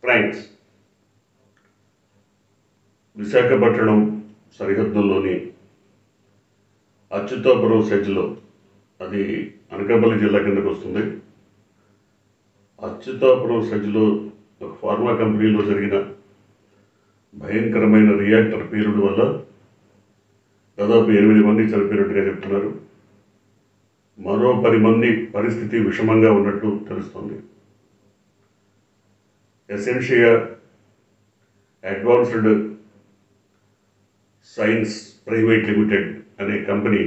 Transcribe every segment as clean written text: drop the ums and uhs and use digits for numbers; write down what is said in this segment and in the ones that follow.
Fronx Visakhapatnam సరిహద్దుల్లోని Atchutapuram సెజ్లో, అది అనకాపల్లి జిల్లా కిందకు వస్తుంది. అచ్యుతాపురం సెజ్లో ఒక ఫార్మా కంపెనీలో జరిగిన భయంకరమైన రియాక్టర్ పేలుడు వల్ల దాదాపు 8 మంది చనిపోయినట్టుగా చెప్తున్నారు. మరో 10 మంది పరిస్థితి విషమంగా ఉన్నట్టు తెలుస్తుంది. Essentia advanced science private limited అనే కంపెనీ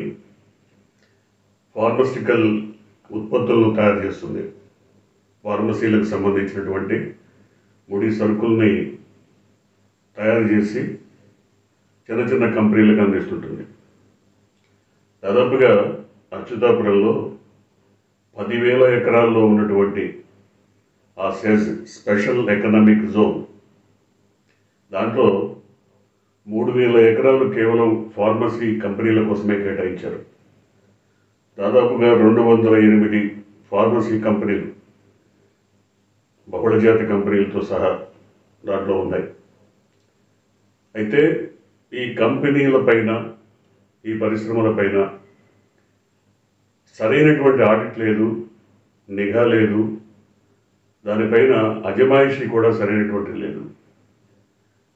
ఫార్మస్యూటికల్ ఉత్పత్తులను తయారు చేస్తుంది. ఫార్మసీలకు సంబంధించినటువంటి ముడి సరుకుల్ని తయారు చేసి చిన్న చిన్న కంపెనీలకు అందిస్తుంటుంది. దాదాపుగా అచ్యుతాపురంలో 10,000 ఎకరాల్లో ఉన్నటువంటి ఆ సెజ్ స్పెషల్ ఎకనామిక్ జోన్, దాంట్లో 3,000 ఎకరాలు కేవలం ఫార్మసీ కంపెనీల కోసమే కేటాయించారు. దాదాపుగా 208 ఫార్మసీ కంపెనీలు, బహుళజాతి కంపెనీలతో సహా దాంట్లో ఉన్నాయి. అయితే ఈ కంపెనీల పైన, ఈ పరిశ్రమల పైన సరైనటువంటి ఆడిట్ లేదు, నిఘా లేదు, దానిపైన అజమాయిషీ కూడా సరైనటువంటిది లేదు.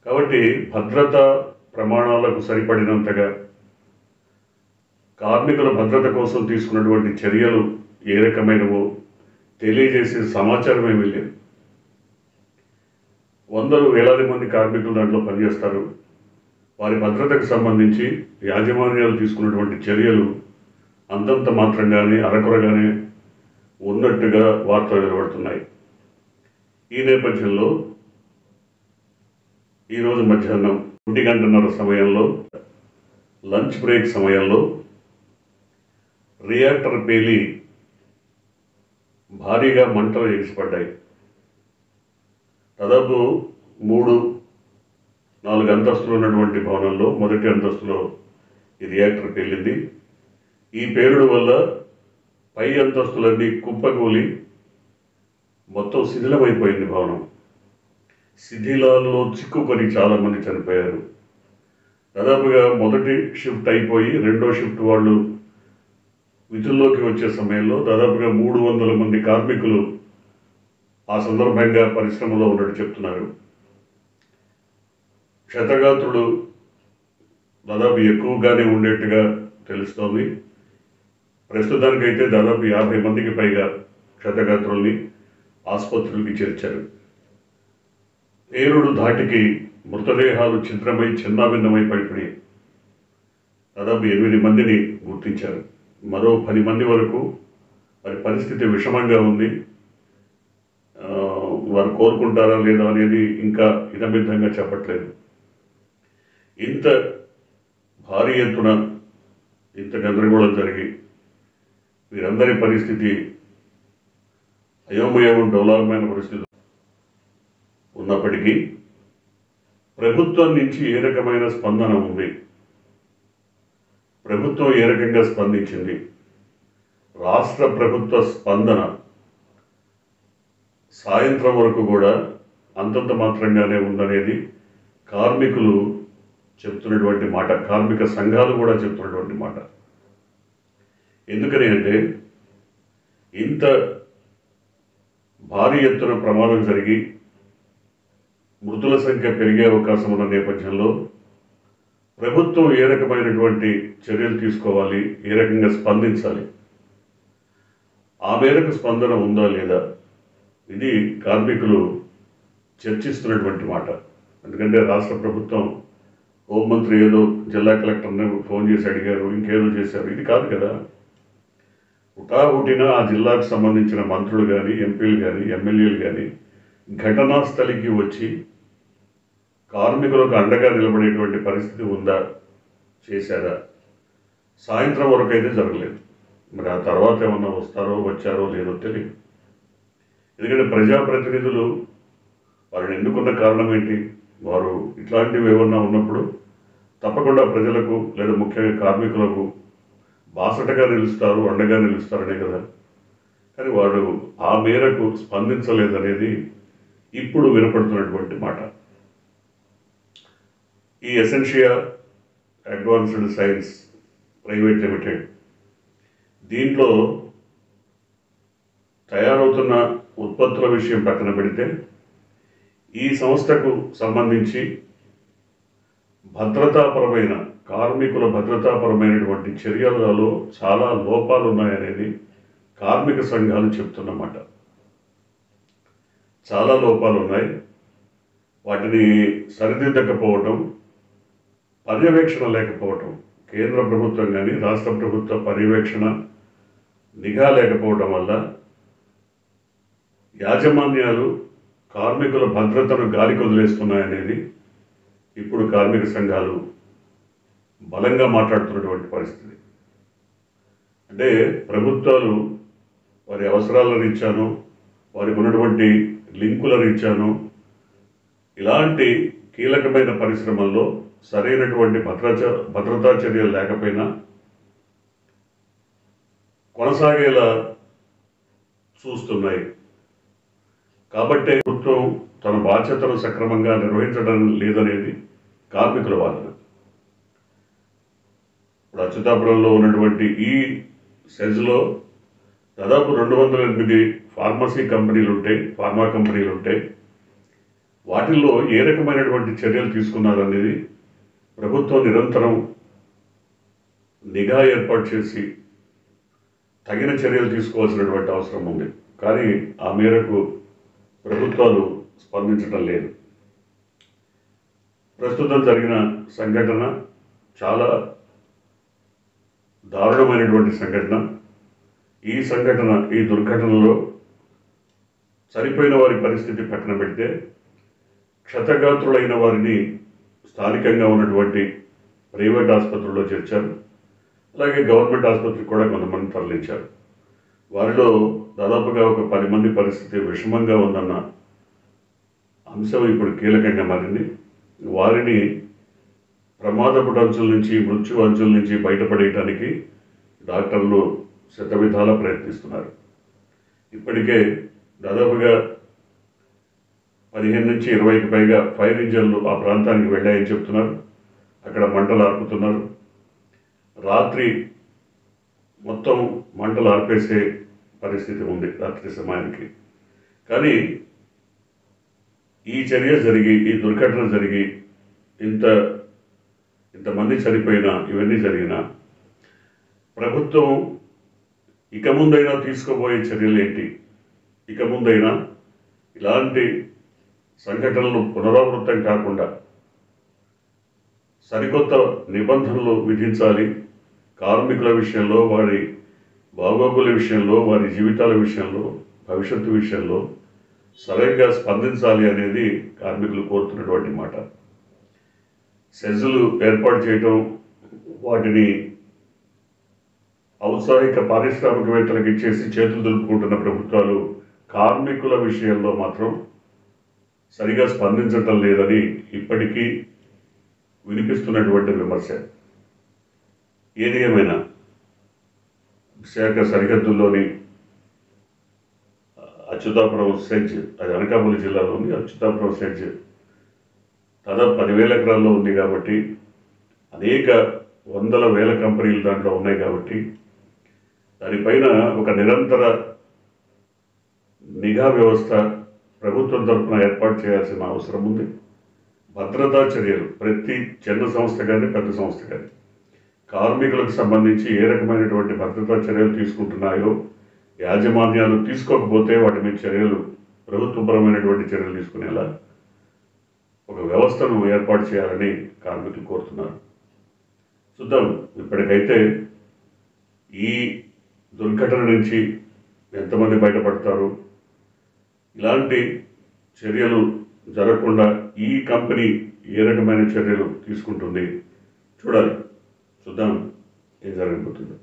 కాబట్టి భద్రతా ప్రమాణాలకు సరిపడినంతగా కార్మికుల భద్రత కోసం తీసుకున్నటువంటి చర్యలు ఏ రకమైనవో తెలియజేసే సమాచారం ఏమీ లేదు. వందలు వేలాది మంది కార్మికులు దాంట్లో పనిచేస్తారు. వారి భద్రతకు సంబంధించి యాజమాన్యాలు తీసుకున్నటువంటి చర్యలు అంతంత మాత్రంగానే, అరకొరగానే ఉన్నట్టుగా వార్తలు వెలువడుతున్నాయి. ఈ నేపథ్యంలో ఈరోజు మధ్యాహ్నం 1:30 సమయంలో, లంచ్ బ్రేక్ సమయంలో రియాక్టర్ పేలి భారీగా మంటలు ఎగిసిపడ్డాయి. దాదాపు 3-4 అంతస్తులు ఉన్నటువంటి భవనంలో మొదటి అంతస్తులో ఈ రియాక్టర్ పేలింది. ఈ పేలుడు వల్ల పై అంతస్తులన్నీ కుప్పకూలి మొత్తం శిథిలమైపోయింది భవనం. శిథిలాల్లో చిక్కుకొని చాలామంది చనిపోయారు. దాదాపుగా మొదటి షిఫ్ట్ అయిపోయి రెండో షిఫ్ట్ వాళ్ళు విధుల్లోకి వచ్చే సమయంలో దాదాపుగా 300 మంది కార్మికులు ఆ సందర్భంగా పరిశ్రమలో ఉన్నట్టు చెప్తున్నారు. క్షతగాత్రులు దాదాపు ఎక్కువగానే ఉండేట్టుగా తెలుస్తోంది. ప్రస్తుతానికైతే దాదాపు 50 మందికి పైగా క్షతగాత్రుల్ని ఆసుపత్రులకి చేర్చారు. పేలుడు ధాటికి మృతదేహాలు ఛిద్రమై చిన్నాభిన్నమై పడిపోయి దాదాపు 8 మందిని గుర్తించారు. మరో 10 మంది వరకు వారి పరిస్థితి విషమంగా ఉంది. వారు కోరుకుంటారా లేదా అనేది ఇంకా ఇదమిద్దంగా చెప్పట్లేదు. ఇంత భారీ ఎత్తున ఇంత గందరగోళం జరిగి వీరందరి పరిస్థితి అయోమయం, డెవలప్మైన పరిస్థితి ఉన్నప్పటికీ ప్రభుత్వం నుంచి ఏ రకమైన స్పందన ఉంది, ప్రభుత్వం ఏ రకంగా స్పందించింది, రాష్ట్ర ప్రభుత్వ స్పందన సాయంత్రం వరకు కూడా అంతంత మాత్రంగానే ఉందనేది కార్మికులు చెప్తున్నటువంటి మాట, కార్మిక సంఘాలు కూడా చెప్తున్నటువంటి మాట. ఎందుకని అంటే ఇంత భారీ ఎత్తున ప్రమాదం జరిగి మృతుల సంఖ్య పెరిగే అవకాశం ఉన్న నేపథ్యంలో ప్రభుత్వం ఏ రకమైనటువంటి చర్యలు తీసుకోవాలి, ఏ రకంగా స్పందించాలి, ఆ మేరకు స్పందన ఉందా లేదా, ఇది కార్మికులు చర్చిస్తున్నటువంటి మాట. ఎందుకంటే రాష్ట్ర ప్రభుత్వం హోంమంత్రి ఏదో జిల్లా కలెక్టర్ని ఫోన్ చేసి అడిగారు, ఇంకేదో చేశారు, ఇది కాదు కదా. హుటాహుటిన ఆ జిల్లాకు సంబంధించిన మంత్రులు కానీ, ఎంపీలు కానీ, ఎమ్మెల్యేలు కానీ ఘటనా స్థలికి వచ్చి కార్మికులకు అండగా నిలబడేటువంటి పరిస్థితి ఉందా, చేశారా? సాయంత్రం వరకు అయితే జరగలేదు. మరి ఆ తర్వాత ఏమన్నా వచ్చారో లేదో తెలియదు. ఎందుకంటే ప్రజాప్రతినిధులు వారిని ఎన్నుకున్న కారణం ఏంటి? వారు ఇట్లాంటివి ఏమన్నా ఉన్నప్పుడు తప్పకుండా ప్రజలకు లేదా ముఖ్యంగా కార్మికులకు బాసటగా నిలుస్తారు, అండగా నిలుస్తారనే కదా. కానీ వాడు ఆ మేరకు స్పందించలేదనేది ఇప్పుడు వినపడుతున్నటువంటి మాట. ఈ Essentia advanced science private limited దీంట్లో తయారవుతున్న ఉత్పత్తుల విషయం పక్కన పెడితే ఈ సంస్థకు సంబంధించి భద్రతాపరమైన కార్మికుల భద్రతాపరమైనటువంటి చర్యలలో చాలా లోపాలు ఉన్నాయనేది కార్మిక సంఘాలు చెప్తున్నమాట. చాలా లోపాలు ఉన్నాయి. వాటిని సరిదిద్దకపోవటం, పర్యవేక్షణ లేకపోవటం, కేంద్ర ప్రభుత్వం కానీ రాష్ట్ర ప్రభుత్వ పర్యవేక్షణ నిఘా లేకపోవడం వల్ల యాజమాన్యాలు కార్మికుల భద్రతను గాలికి వదిలేస్తున్నాయనేది ఇప్పుడు కార్మిక సంఘాలు బలంగా మాట్లాడుతున్నటువంటి పరిస్థితి. అంటే ప్రభుత్వాలు వారి అవసరాల రీత్యాను, వారికి ఉన్నటువంటి లింకుల రీత్యాను ఇలాంటి కీలకమైన పరిశ్రమల్లో సరైనటువంటి భద్రతా చర్యలు లేకపోయినా కొనసాగేలా చూస్తున్నాయి. కాబట్టి ప్రభుత్వం తన బాధ్యతను సక్రమంగా నిర్వహించడం లేదనేది కార్మికుల వాదన. ఇప్పుడు అచ్యుతాపురంలో ఉన్నటువంటి ఈ సెజ్లో దాదాపు 208 ఫార్మా కంపెనీలు ఉంటాయి. వాటిల్లో ఏ రకమైనటువంటి చర్యలు తీసుకున్నారనేది ప్రభుత్వం నిరంతరం నిఘా ఏర్పాటు చేసి తగిన చర్యలు తీసుకోవాల్సినటువంటి అవసరం ఉంది. కానీ ఆ మేరకు ప్రభుత్వాలు స్పందించడం లేదు. ప్రస్తుతం జరిగిన సంఘటన చాలా దారుణమైనటువంటి సంఘటన. ఈ దుర్ఘటనలో చనిపోయిన వారి పరిస్థితి పక్కన పెడితే క్షతగాత్రులైన వారిని స్థానికంగా ఉన్నటువంటి ప్రైవేట్ ఆసుపత్రుల్లో చేర్చారు. అలాగే గవర్నమెంట్ ఆసుపత్రికి కూడా కొంతమంది తరలించారు. వారిలో దాదాపుగా ఒక 10 మంది పరిస్థితి విషమంగా ఉందన్న అంశం ఇప్పుడు కీలకంగా మారింది. వారిని ప్రమాదపు అంచుల నుంచి, మృత్యు అంచుల నుంచి బయటపడేయటానికి డాక్టర్లు శతవిధాలా ప్రయత్నిస్తున్నారు. ఇప్పటికే దాదాపుగా 15 నుంచి 20కి పైగా ఫైర్ ఇంజన్లు ఆ ప్రాంతానికి వెళ్ళాయని చెప్తున్నారు. అక్కడ మంటలు ఆర్పుతున్నారు. రాత్రి మొత్తం మంటలు ఆర్పేసే పరిస్థితి ఉంది రాత్రి సమయానికి. కానీ ఈ దుర్ఘటన జరిగి ఇంతమంది చనిపోయినా, ఇవన్నీ జరిగినా ప్రభుత్వం ఇక ముందైనా తీసుకోబోయే చర్యలు ఏంటి? ఇక ముందైనా ఇలాంటి సంఘటనలు పునరావృతం కాకుండా సరికొత్త నిబంధనలు విధించాలి. కార్మికుల విషయంలో, వారి బాగోగుల విషయంలో, వారి జీవితాల విషయంలో, భవిష్యత్తు విషయంలో సరైనగా స్పందించాలి అనేది కార్మికులు కోరుతున్నటువంటి మాట. సెజ్లు ఏర్పాటు చేయటం, వాటిని ఔత్సాహిక పారిశ్రామికవేత్తలకు ఇచ్చేసి చేతులు దులుపుకుంటున్న ప్రభుత్వాలు కార్మికుల విషయంలో మాత్రం సరిగా స్పందించటం లేదని ఇప్పటికీ వినిపిస్తున్నటువంటి విమర్శ. ఏది ఏమైనా విశాఖ సరిహద్దుల్లోని అచ్యుతాపురం సెజ్, అది అనకాపల్లి జిల్లాలోని అచ్యుతాపురం సెజ్ దాదాపు 10,000 ఎకరాల్లో ఉంది కాబట్టి, అనేక వందల వేల కంపెనీలు దాంట్లో ఉన్నాయి కాబట్టి దానిపైన ఒక నిరంతర నిఘా వ్యవస్థ ప్రభుత్వం తరఫున ఏర్పాటు చేయాల్సిన అవసరం ఉంది. భద్రతా చర్యలు ప్రతి చిన్న సంస్థ కానీ పెద్ద సంస్థ కానీ కార్మికులకు సంబంధించి ఏ రకమైనటువంటి భద్రతా చర్యలు తీసుకుంటున్నాయో యాజమాన్యాలు తీసుకోకపోతే వాటి మీద ప్రభుత్వపరమైనటువంటి చర్యలు తీసుకునేలా ఒక వ్యవస్థను ఏర్పాటు చేయాలని కార్మికులు కోరుతున్నారు. చూద్దాం ఇప్పటికైతే ఈ దుర్ఘటన నుంచి ఎంతమంది బయటపడతారు, ఇలాంటి చర్యలు జరగకుండా ఈ కంపెనీ ఏ రకమైన చర్యలు తీసుకుంటుంది చూడాలి. చూద్దాం ఏం జరగబోతుందో.